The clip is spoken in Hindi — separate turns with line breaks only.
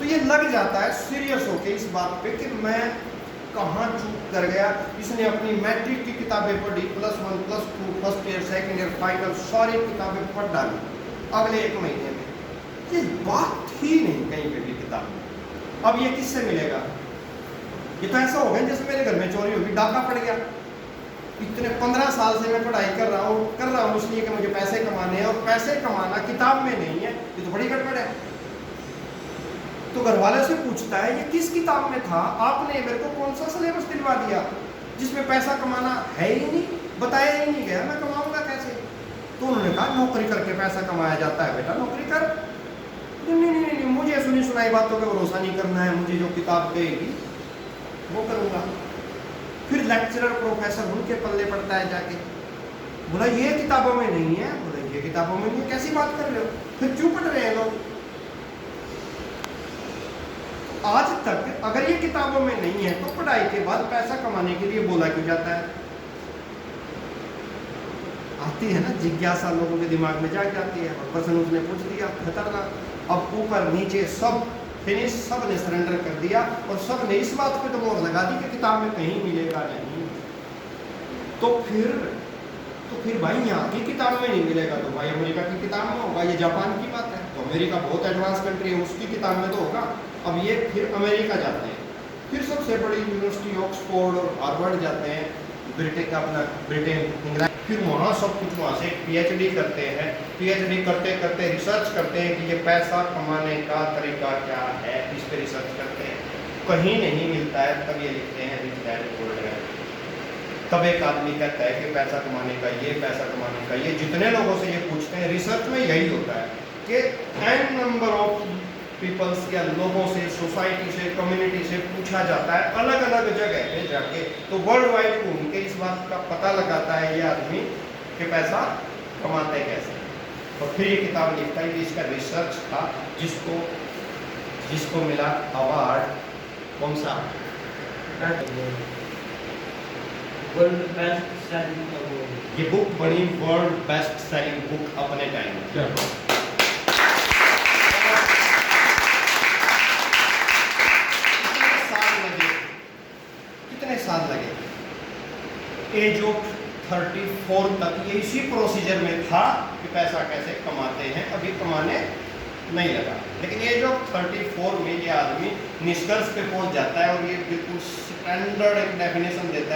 तो ये लग जाता है सीरियस होके इस बात पे कि मैं कहाँ चूक कर गया। इसने अपनी मैट्रिक की किताबें पढ़ी, +1 +2 first year second year final सारी किताबें पढ़ डाली अगले 1 महीने में। ये बात ही नहीं कहीं पे भी किताब में। अब ये किससे मिलेगा? ये तो ऐसा हो गया जैसे मेरे घर में चोरी होगी, डाका पड़ गया। इतने 15 साल से मैं पढ़ाई कर रहा हूँ इसलिए कि मुझे पैसे कमाने हैं, और पैसे कमाना किताब में नहीं है, ये तो बड़ी गड़बड़ है। तो घर वाले से पूछता है ये किस किताब में था, आपने मेरे को कौन सा सिलेबस दिलवा दिया जिसमें पैसा कमाना है ही नहीं, बताया ही नहीं गया, मैं कमाऊंगा कैसे? तो उन्होंने कहा नौकरी करके पैसा कमाया जाता है बेटा, नौकरी कर। नहीं, मुझे सुनी सुनाई बातों पे भरोसा नहीं करना है, मुझे जो किताब कहेगी वो करूँगा। फिर लेक्चरर प्रोफेसर उनके पल्ले पड़ता है जाके, बोला ये किताबों में नहीं है, बोला ये किताबों में नहीं, कैसी बात कर रहे हो? फिर क्यों पढ़ रहे हैं लोग? आज तक अगर ये किताबों में नहीं है तो पढ़ाई के बाद पैसा कमाने के लिए बोला क्यों जाता है? आती है ना जिज्ञासा, लोगों के दिमाग में जाग जाती है। और प्रश्न उसने पूछ दिया खतरनाक, अब ऊपर नीचे सब फिनिश, सब ने सरेंडर कर दिया और सब ने इस बात पे तो मोहर लगा दी कि किताब में कहीं मिलेगा नहीं। तो फिर भाई यहाँ की किताब में नहीं मिलेगा तो भाई अमेरिका की किताब में होगा, ये जापान की बात है। तो अमेरिका बहुत एडवांस कंट्री है, उसकी किताब में तो होगा। अब ये फिर अमेरिका जाते हैं, फिर सबसे बड़ी यूनिवर्सिटी ऑक्सफोर्ड और हार्वर्ड जाते हैं, ब्रिटेन इंग्लैंड, फिर वहाँ सब कुछ वहाँ से PhD करते हैं। PhD करते करते रिसर्च करते हैं कि ये पैसा कमाने का तरीका क्या है, इस पर रिसर्च करते हैं, कहीं नहीं मिलता है। तब ये लिखते हैं रिच डैड पुअर डैड। तब एक आदमी कहता है कि पैसा कमाने का ये, पैसा कमाने का ये। जितने लोगों से ये पूछते हैं, रिसर्च में यही होता है कि n नंबर ऑफ पीपल्स या लोगों से, सोसाइटी से, कम्युनिटी से पूछा जाता है अलग अलग जगह पे जाके। तो वर्ल्ड वाइड घूम के इस बात का पता लगाता है ये आदमी कि पैसा कमाते कैसे। और फिर ये किताब लिखता है कि इसका रिसर्च था, जिसको मिला अवार्ड, कौन सा?
World best selling award.
ये बुक बनी वर्ल्ड बेस्ट सेलिंग बुक अपने टाइम में। कितने साल लगे? एज ऑफ 34 तक ये इसी प्रोसीजर में था कि पैसा कैसे कमाते हैं, अभी कमाने नहीं लगा। लेकिन एज ऑफ 34 में ये आदमी निष्कर्ष पे पहुंच जाता है और ये बिल्कुल स्टैंडर्ड एक डेफिनेशन देता है।